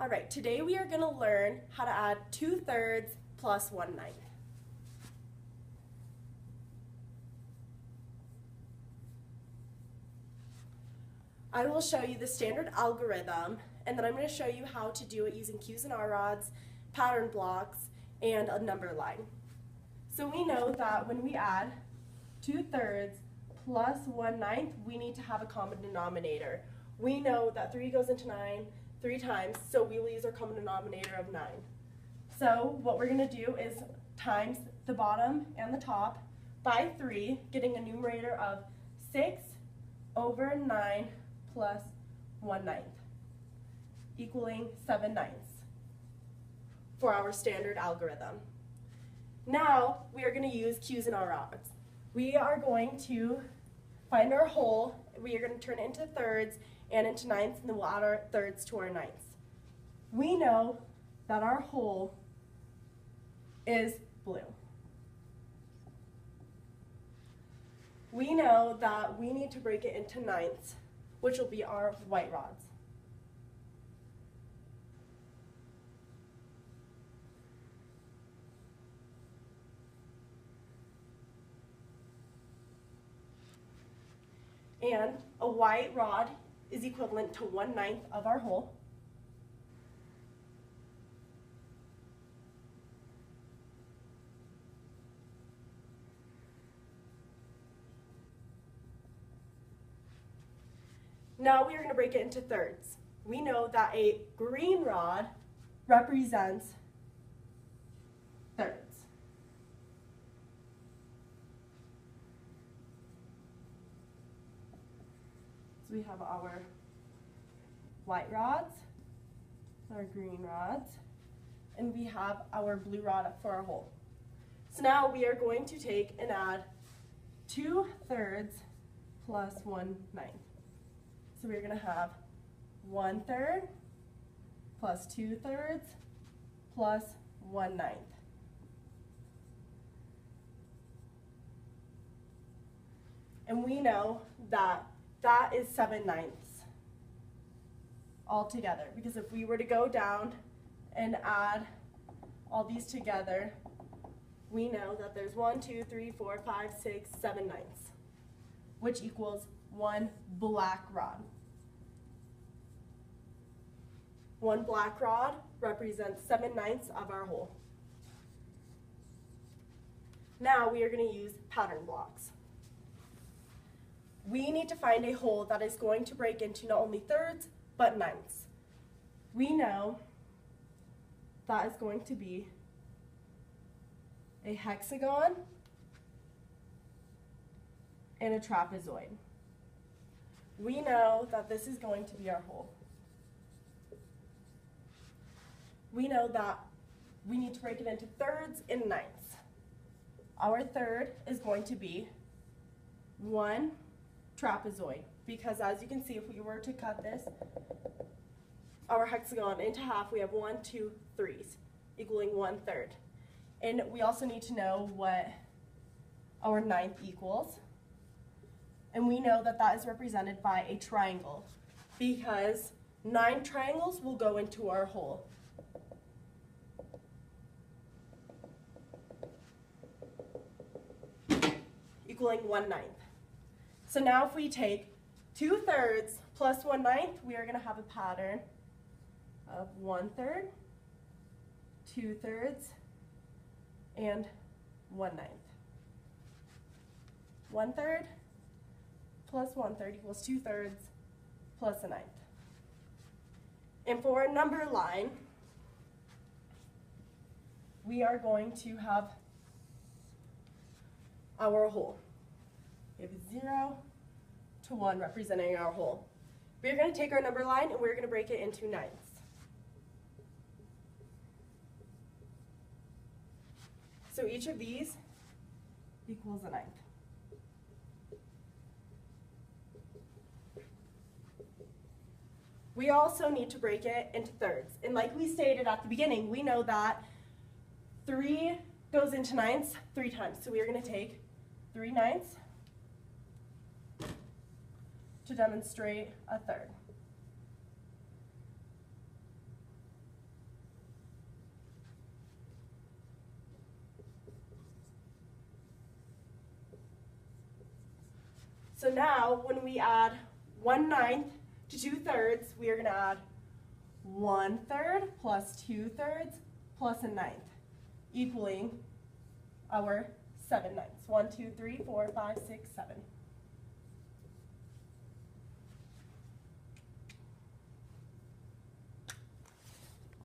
All right, today we are going to learn how to add 2/3 plus 1/9. I will show you the standard algorithm, and then I'm going to show you how to do it using Cuisinart rods, pattern blocks, and a number line. So we know that when we add 2/3 plus 1/9, we need to have a common denominator. We know that 3 goes into 9 3 times, so we will use our common denominator of 9. So what we're going to do is times the bottom and the top by 3, getting a numerator of 6 over 9 plus 1/9, equaling 7/9 for our standard algorithm. Now we are going to use Cuisinart rods. We are going to find our whole, we are going to turn it into thirds and into ninths, and then we'll add our thirds to our ninths. We know that our whole is blue. We know that we need to break it into ninths, which will be our white rods. And a white rod is equivalent to 1/9 of our whole. Now we are going to break it into thirds. We know that a green rod represents thirds. So we have our white rods, our green rods, and we have our blue rod for our whole. So now we are going to take and add 2/3 plus 1/9. So we're going to have 1/3 plus 2/3 plus 1/9. And we know that that is 7/9 altogether, because if we were to go down and add all these together, we know that there's 1, 2, 3, 4, 5, 6, 7/9, which equals one black rod. One black rod represents 7/9 of our whole. Now we are going to use pattern blocks. We need to find a whole that is going to break into not only thirds, but ninths. We know that is going to be a hexagon and a trapezoid. We know that this is going to be our whole. We know that we need to break it into thirds and ninths. Our third is going to be one trapezoid, because as you can see, if we were to cut this, our hexagon into half, we have 1, 2, 3s, equaling 1/3. And we also need to know what our ninth equals. And we know that that is represented by a triangle, because 9 triangles will go into our whole. Equaling 1/9. So now if we take 2/3 plus 1/9, we are going to have a pattern of 1/3, 2/3, and 1/9. 1/3 plus 1/3 equals 2/3 plus a ninth. And for a number line, we are going to have our whole. We have 0 to 1 representing our whole. We're going to take our number line and we're going to break it into ninths. So each of these equals a ninth. We also need to break it into thirds. And like we stated at the beginning, we know that 3 goes into ninths 3 times. So we are going to take 3/9 to demonstrate a third. So now when we add 1/9 to 2/3, we are going to add 1/3 plus 2/3 plus 1/9, equaling our 7/9. 1, 2, 3, 4, 5, 6, 7.